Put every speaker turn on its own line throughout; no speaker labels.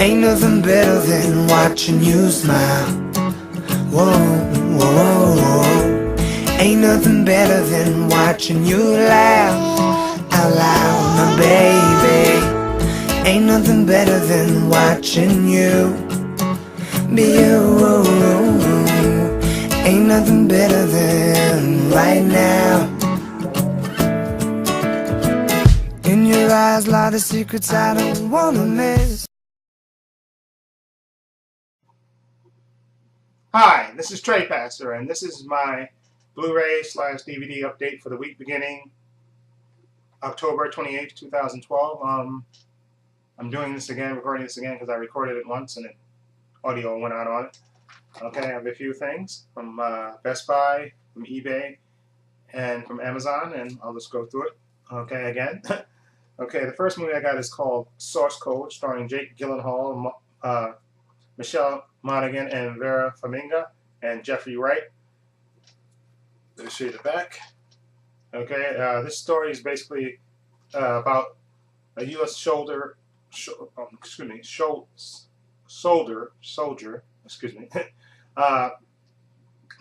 Ain't nothing better than watching you smile. Whoa, whoa, whoa, whoa. Ain't nothing better than watching you laugh out loud, my baby. Ain't nothing better than watching you be you. Ain't nothing better than right now. In your eyes lie the secrets I don't wanna miss.
Hi, this is Trey Pastor, and this is my Blu-ray / DVD update for the week beginning October 28th, 2012. I'm doing this again, recording this again because I recorded it once and audio went out on it. Okay, I have a few things from Best Buy, from eBay, and from Amazon, and I'll just go through it. Okay, again. Okay, the first movie I got is called Source Code, starring Jake Gyllenhaal, Michelle Monaghan, and Vera Farmiga, and Jeffrey Wright. Let me show you the back. Okay, this story is basically about a U.S. soldier. They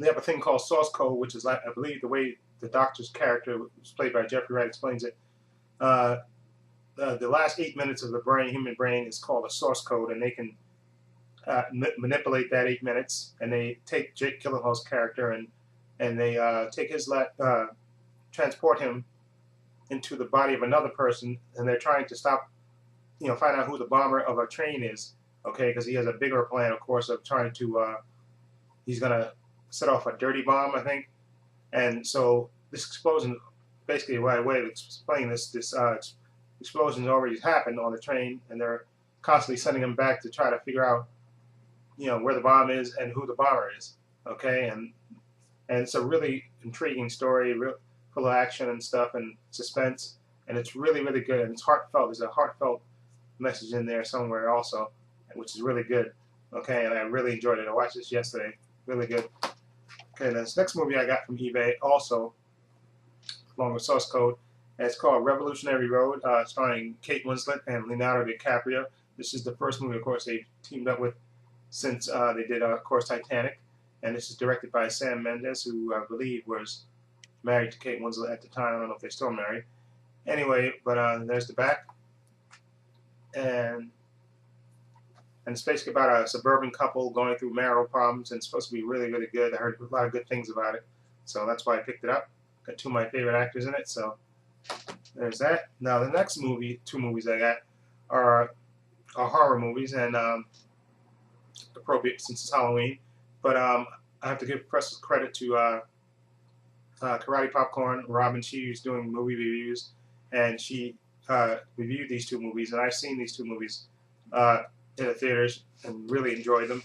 have a thing called source code, which is, like, I believe, the way the Doctor's character, was played by Jeffrey Wright, explains it. The last 8 minutes of the human brain is called a source code, and they can manipulate that 8 minutes, and they take Jake Gyllenhaal's character and they take his transport him into the body of another person, and they're trying to find out who the bomber of a train is. Okay, because he has a bigger plan, of course, of trying to he's gonna set off a dirty bomb, I think. And so this explosion, basically, right way to explain this explosion has already happened on the train, and they're constantly sending him back to try to figure out, where the bomb is and who the bomber is. Okay, and it's a really intriguing story, full of action and stuff and suspense, and it's really, really good, and it's heartfelt. There's a heartfelt message in there somewhere also, which is really good. Okay, and I really enjoyed it. I watched this yesterday. Really good. Okay, this next movie I got from eBay, also along with source code, and it's called Revolutionary Road, starring Kate Winslet and Leonardo DiCaprio. This is the first movie, of course, they've teamed up with since they did, of course, Titanic. And this is directed by Sam Mendes, who I believe was married to Kate Winslet at the time. I don't know if they're still married. Anyway, but there's the back. And it's basically about a suburban couple going through marital problems, and it's supposed to be really, really good. I heard a lot of good things about it, so that's why I picked it up. Got two of my favorite actors in it, so there's that. Now the next two movies I got are horror movies, and appropriate since it's Halloween. But I have to give press credit to Karate Popcorn, Robin. She's doing movie reviews, and she reviewed these two movies, and I've seen these two movies in the theaters and really enjoyed them.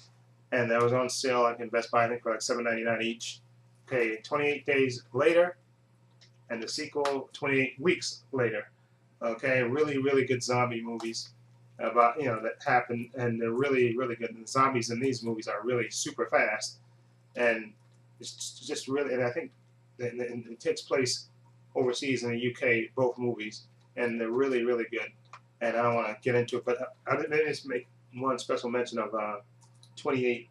And that was on sale, like in Best Buy, I think, for like $7.99 each. Okay, 28 days later, and the sequel 28 weeks later. Okay, really, really good zombie movies about that happen, and they're really, really good. And the zombies in these movies are really super fast, and it's just really. And I think it takes place overseas in the UK, both movies, and they're really, really good. And I don't want to get into it, but I didn't just make one special mention of 28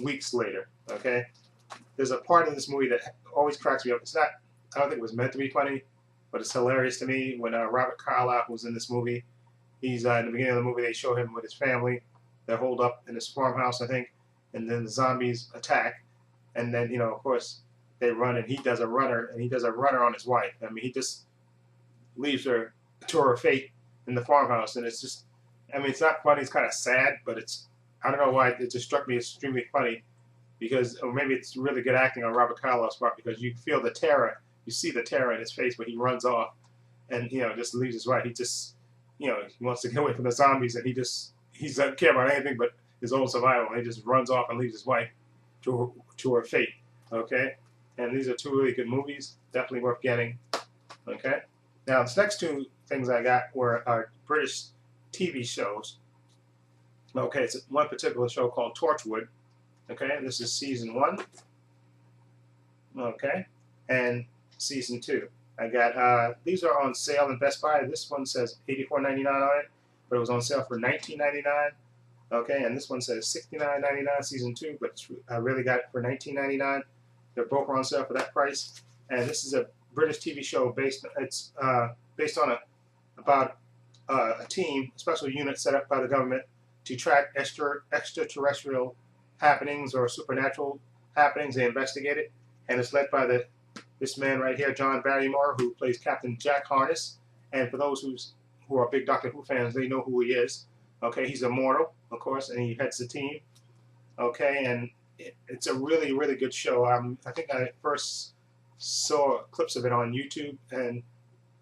weeks later. Okay, there's a part of this movie that always cracks me up. It's not. I don't think it was meant to be funny, but it's hilarious to me when Robert Carlyle was in this movie. He's in the beginning of the movie. They show him with his family. They're holed up in his farmhouse, I think, and then the zombies attack, and then of course they run, and he does a runner, on his wife. I mean, he just leaves her to her fate in the farmhouse, and it's just, I mean, it's not funny. It's kind of sad, but I don't know why it just struck me as extremely funny, because, or maybe it's really good acting on Robert Carlyle's part, because you feel the terror, you see the terror in his face when he runs off, and just leaves his wife. He just he wants to get away from the zombies, and he doesn't care about anything but his own survival. And he just runs off and leaves his wife to her fate. Okay, and these are two really good movies, definitely worth getting. Okay, now the next two things I got were British TV shows. Okay, it's one particular show called Torchwood. Okay, and this is season 1. Okay, and season 2. I got these are on sale in Best Buy. This one says $84.99 on it, but it was on sale for $19.99. Okay, and this one says $69.99 season 2, but I really got it for $19.99. They're both on sale for that price. And this is a British TV show based. It's based on about a team, a special unit set up by the government to track extraterrestrial happenings or supernatural happenings. They investigate it, and it's led by this man right here, John Barrymore, who plays Captain Jack Harness. And for those who are big Doctor Who fans, they know who he is. Okay, he's immortal, of course, and he heads the team. Okay, and it's a really, really good show. I think I first saw clips of it on YouTube, and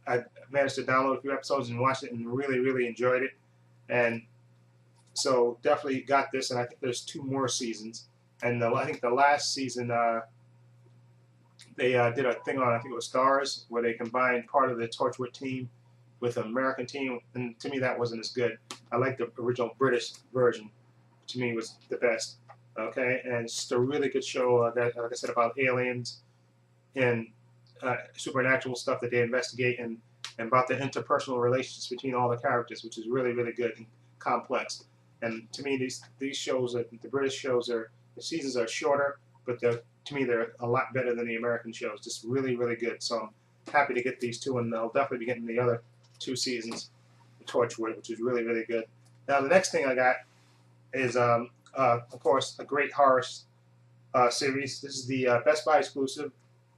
I managed to download a few episodes and watch it, and really, really enjoyed it. And so definitely got this, and I think there's 2 more seasons. And I think the last season, they did a thing on, I think it was Stars, where they combined part of the Torchwood team with an American team, and to me that wasn't as good. I like the original British version. To me, was the best. Okay, and it's just a really good show. That, like I said, about aliens and supernatural stuff that they investigate, and about the interpersonal relationships between all the characters, which is really, really good and complex. And to me, these shows, the British shows, the seasons are shorter, but to me they're a lot better than the American shows. Just really, really good. So I'm happy to get these 2, and I'll definitely be getting the other 2 seasons of Torchwood, which is really, really good. Now the next thing I got is, of course, a great horror series. This is the Best Buy exclusive,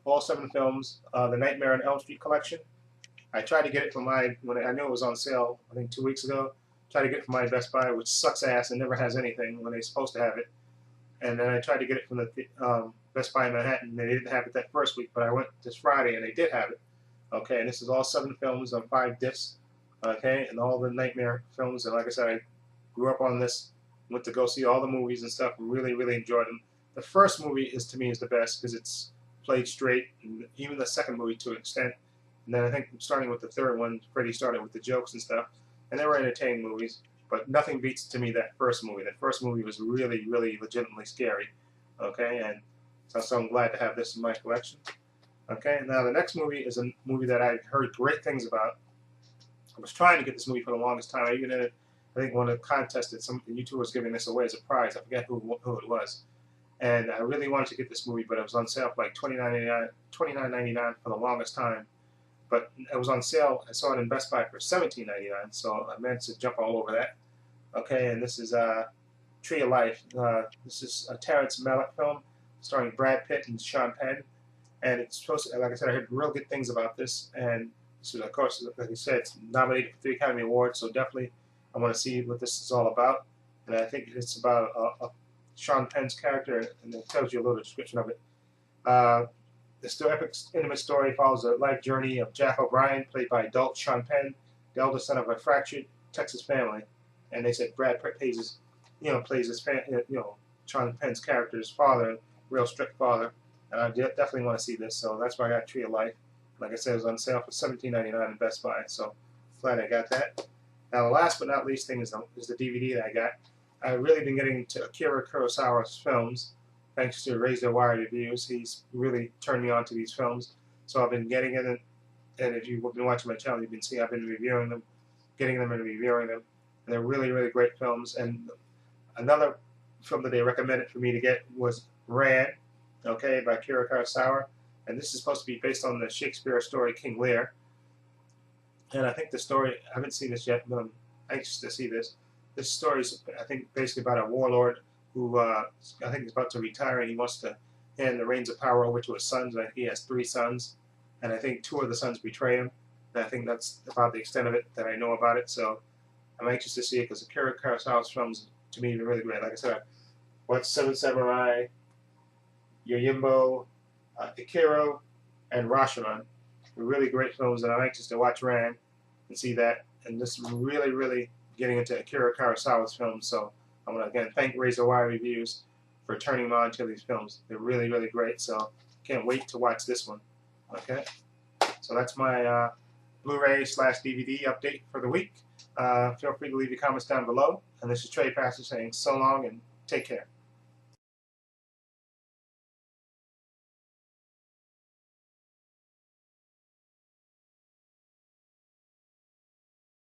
all 7 films, the Nightmare on Elm Street collection. I tried to get it from when I knew it was on sale, I think 2 weeks ago. Tried to get it from my Best Buy, which sucks ass and never has anything when they're supposed to have it. And then I tried to get it from the Best Buy in Manhattan, and they didn't have it that first week, but I went this Friday and they did have it. Okay, and this is all 7 films on 5 discs. Okay, and all the Nightmare films. And like I said, I grew up on this. Went to go see all the movies and stuff. Really, really enjoyed them. The first movie to me is the best because it's played straight, and even the second movie to an extent. And then I think starting with the third one, Freddy started with the jokes and stuff, and they were entertaining movies. But nothing beats to me that first movie. That first movie was really, really legitimately scary. Okay, and so I'm glad to have this in my collection. Okay, now the next movie is a movie that I heard great things about. I was trying to get this movie for the longest time. I even did it, I think, one of the contests that YouTube was giving this away as a prize. I forget who it was. And I really wanted to get this movie, but it was on sale for like $29.99 for the longest time. But it was on sale. I saw it in Best Buy for $17.99, so I managed to jump all over that. Okay, and this is Tree of Life. This is a Terrence Malick film starring Brad Pitt and Sean Penn. And it's supposed to, like I said, I heard real good things about this. And this is, of course, like I said, it's nominated for 3 Academy Awards, so definitely I want to see what this is all about. And I think it's about Sean Penn's character, and it tells you a little description of it. The still epic, intimate story follows the life journey of Jack O'Brien, played by adult Sean Penn, the eldest son of a fractured Texas family. And they said Brad Pitt plays his, Sean Penn's character's father, real strict father. And I definitely want to see this, so that's why I got Tree of Life. Like I said, it was on sale for $17.99 in Best Buy, so glad I got that. Now, the last but not least thing is the DVD that I got. I've really been getting into Akira Kurosawa's films, thanks to Razor Wire Reviews. He's really turned me on to these films, so I've been getting in it. And if you've been watching my channel, you've been seeing I've been reviewing them, getting them and reviewing them. And they're really, really great films. And another film that they recommended for me to get was Ran, okay, by Akira Kurosawa. And this is supposed to be based on the Shakespeare story King Lear. And I think the story, I haven't seen this yet, but I'm anxious to see this. This story is, I think, basically about a warlord who I think is about to retire, and he wants to hand the reins of power over to his sons. And he has 3 sons, and I think 2 of the sons betray him. And I think that's about the extent of it that I know about it. So I'm anxious to see it because Akira Kurosawa's films, to me, are really great. Like I said, I watched Seven Samurai, Yojimbo, Akira, and Rashomon. They're really great films, and I'm anxious to watch Ran and see that. And just really, really getting into Akira Kurosawa's films. So I want to again thank Razor Wire Reviews for turning me on to these films. They're really, really great. So can't wait to watch this one. Okay, so that's my Blu-ray/DVD update for the week. Feel free to leave your comments down below. And this is Trey Pastor saying so long and take care.